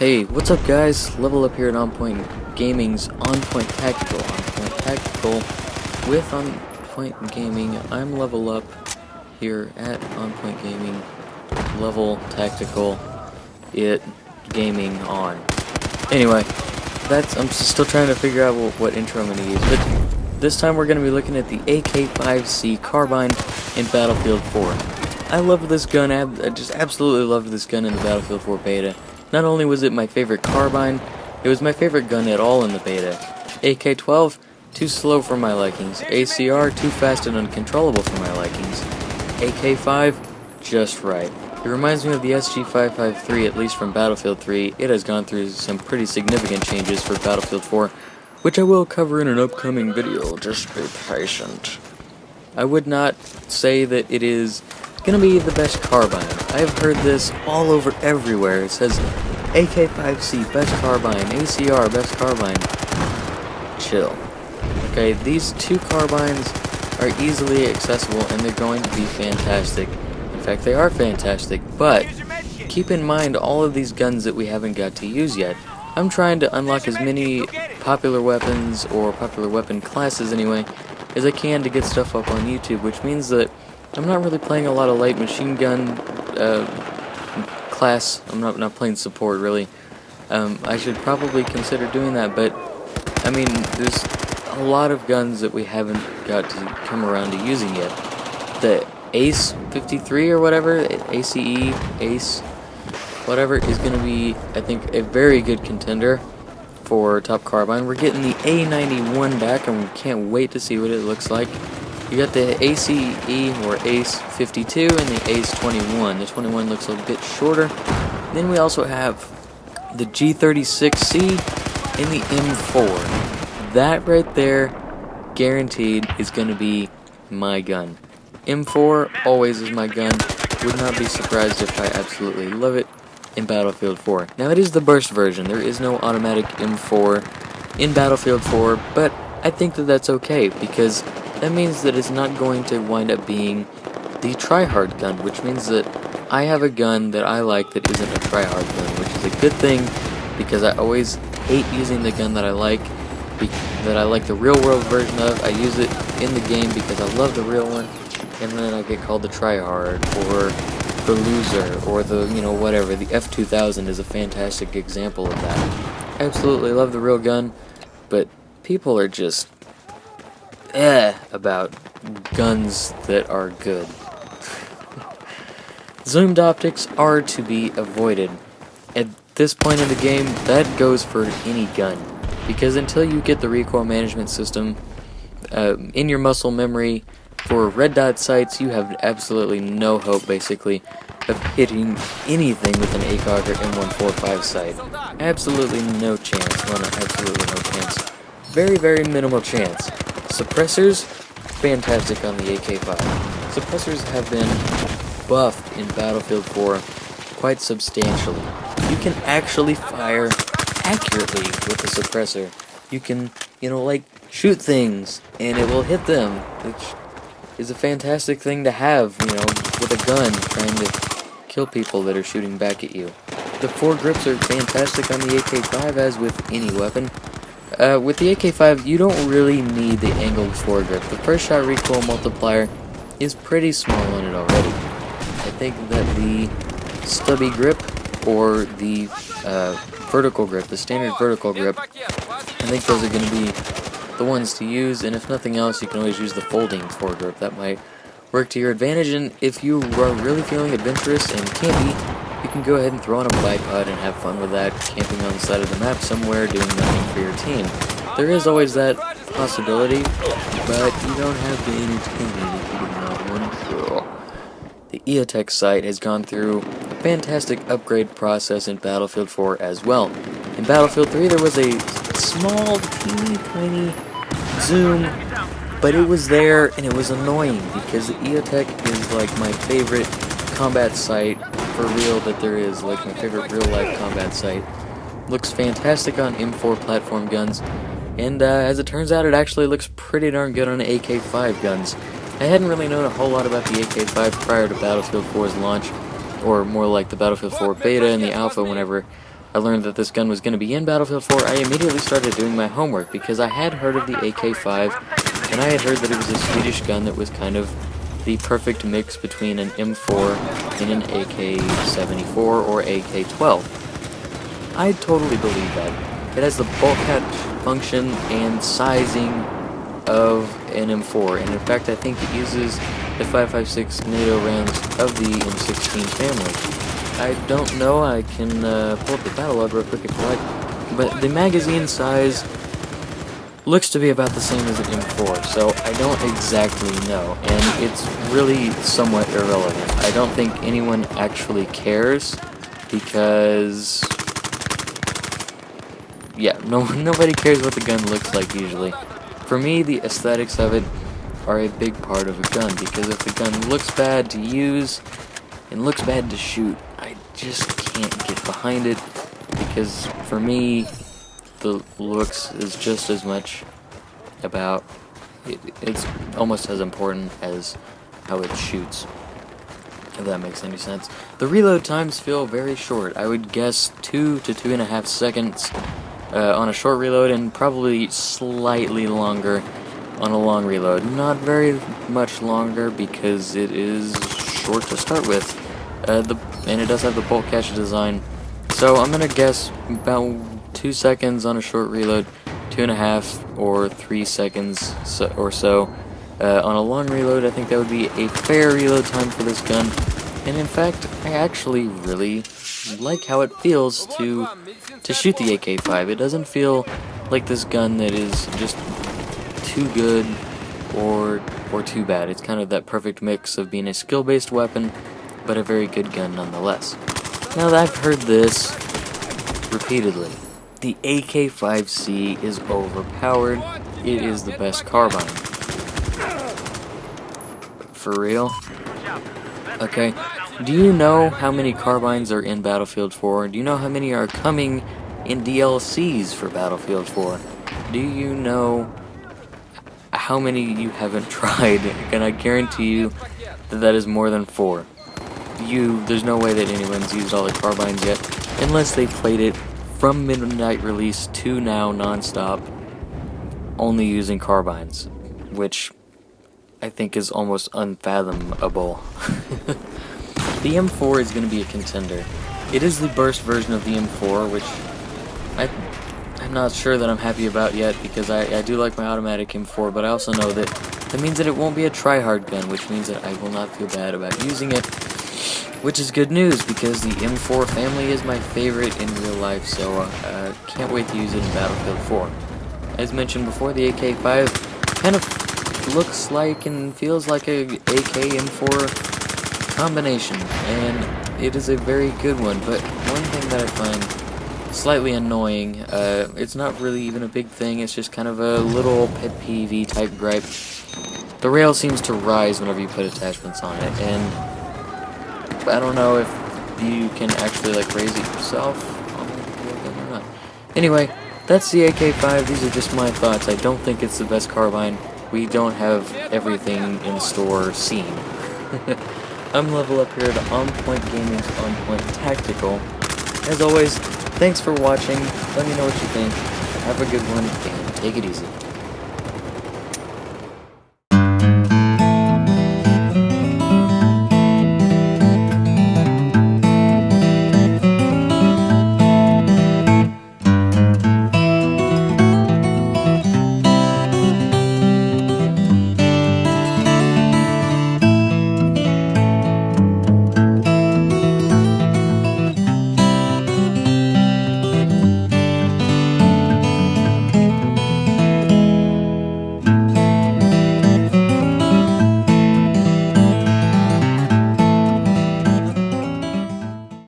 Hey, what's up guys? Level Up here at On Point Gaming's On Point Tactical. On Point Tactical with On Point Gaming. I'm Level Up here at On Point Gaming. Level Tactical it gaming on. Anyway, I'm still trying to figure out what intro I'm going to use, but this time we're going to be looking at the AK-5C Carbine in Battlefield 4. I love this gun. I just absolutely loved this gun in the Battlefield 4 beta. Not only was it my favorite carbine, it was my favorite gun at all in the beta. AK-12, too slow for my likings. ACR, too fast and uncontrollable for my likings. AK-5, just right. It reminds me of the SG-553, at least from Battlefield 3. It has gone through some pretty significant changes for Battlefield 4, which I will cover in an upcoming video. Just be patient. I would not say that it is gonna be the best carbine. I have heard this all over everywhere. It says AK-5C best carbine, ACR best carbine. Chill. Okay, these two carbines are easily accessible and they're going to be fantastic. In fact, they are fantastic, but keep in mind all of these guns that we haven't got to use yet. I'm trying to unlock as many popular weapons, or popular weapon classes anyway, as I can to get stuff up on YouTube, which means that I'm not really playing a lot of light machine gun class. I'm not playing support really. I should probably consider doing that, but I mean, there's a lot of guns that we haven't got to come around to using yet. The Ace 53 or whatever, Ace, whatever, is going to be, I think, a very good contender for top carbine. We're getting the A91 back, and we can't wait to see what it looks like. You got the ACE or Ace 52 and the Ace 21. The 21 looks a bit shorter. Then we also have the G36C and the M4. That right there, guaranteed, is going to be my gun. M4 always is my gun. Would not be surprised if I absolutely love it in Battlefield 4. Now it is the burst version. There is no automatic M4 in Battlefield 4, but I think that that's okay, because that means that it's not going to wind up being the try-hard gun, which means that I have a gun that I like that isn't a try-hard gun, which is a good thing, because I always hate using the gun that I like the real-world version of. I use it in the game because I love the real one, and then I get called the try-hard, or the loser, or the, whatever. The F2000 is a fantastic example of that. I absolutely love the real gun, but people are just about guns that are good. Zoomed optics are to be avoided. At this point in the game, that goes for any gun, because until you get the recoil management system in your muscle memory for red dot sights, you have absolutely no hope, basically, of hitting anything with an ACOG or M145 sight. Absolutely no chance. Well, not absolutely no chance. Very, very minimal chance. Suppressors, fantastic on the AK-5. Suppressors have been buffed in Battlefield 4 quite substantially. You can actually fire accurately with the suppressor. You can, shoot things, and it will hit them, which is a fantastic thing to have, with a gun, trying to kill people that are shooting back at you. The foregrips are fantastic on the AK-5, as with any weapon. With the AK-5, you don't really need the angled foregrip. The first shot recoil multiplier is pretty small on it already. I think that the stubby grip, or the vertical grip, the standard vertical grip, I think those are going to be the ones to use, and if nothing else, you can always use the folding foregrip. That might work to your advantage, and if you are really feeling adventurous and campy, you can go ahead and throw on a bipod and have fun with that, camping on the side of the map somewhere, doing nothing for your team. There is always that possibility, but you don't have to entertain it if you do not want to. The EOTech sight has gone through a fantastic upgrade process in Battlefield 4 as well. In Battlefield 3 there was a small, teeny tiny zoom, but it was there and it was annoying, because the EOTech is like my favorite combat sight for real that there is, like my favorite real-life combat sight. Looks fantastic on M4 platform guns, and as it turns out, it actually looks pretty darn good on AK-5 guns. I hadn't really known a whole lot about the AK-5 prior to Battlefield 4's launch, or more like the Battlefield 4 beta and the alpha whenever I learned that this gun was going to be in Battlefield 4, I immediately started doing my homework because I had heard of the AK-5, and I had heard that it was a Swedish gun that was kind of the perfect mix between an M4 and an AK-74 or AK-12. I totally believe that. It has the bulk catch function and sizing of an M4, and in fact I think it uses the 5.56 NATO rounds of the M16 family. I don't know, I can pull up the battle log real quick if you like, but the magazine size looks to be about the same as an M4, so I don't exactly know, and it's really somewhat irrelevant. I don't think anyone actually cares, because, yeah, nobody cares what the gun looks like usually. For me, the aesthetics of it are a big part of a gun, because if the gun looks bad to use and looks bad to shoot, I just can't get behind it, because for me, the looks is just as much about, it's almost as important as how it shoots, if that makes any sense. The reload times feel very short. I would guess 2 to 2.5 seconds on a short reload, and probably slightly longer on a long reload. Not very much longer because it is short to start with, and it does have the bolt catch design. So I'm gonna guess about 2 seconds on a short reload, 2.5 or 3 seconds or so on a long reload. I think that would be a fair reload time for this gun, and in fact I actually really like how it feels to shoot the AK-5. It doesn't feel like this gun that is just too good or too bad. It's kind of that perfect mix of being a skill-based weapon but a very good gun nonetheless. Now that I've heard this repeatedly, the AK-5C is overpowered. It is the best carbine. For real? Okay. Do you know how many carbines are in Battlefield 4? Do you know how many are coming in DLCs for Battlefield 4? Do you know how many you haven't tried? And I guarantee you that that is more than 4. There's no way that anyone's used all the carbines yet, unless they played it from midnight release to now non-stop, only using carbines, which I think is almost unfathomable. The M4 is going to be a contender. It is the burst version of the M4, which I'm not sure that I'm happy about yet, because I do like my automatic M4, but I also know that means that it won't be a try-hard gun, which means that I will not feel bad about using it. Which is good news, because the M4 family is my favorite in real life, so can't wait to use it in Battlefield 4. As mentioned before, the AK-5 kind of looks like and feels like a AK-M4 combination, and it is a very good one, but one thing that I find slightly annoying, it's not really even a big thing, it's just kind of a little pet peeve type gripe. The rail seems to rise whenever you put attachments on it, and I don't know if you can actually like raise it yourself on the gun or not. Anyway, that's the AK-5. These are just my thoughts. I don't think it's the best carbine. We don't have everything in store seen. I'm Level Up here at On Point Gaming's On Point Tactical. As always, thanks for watching. Let me know what you think. Have a good one and take it easy.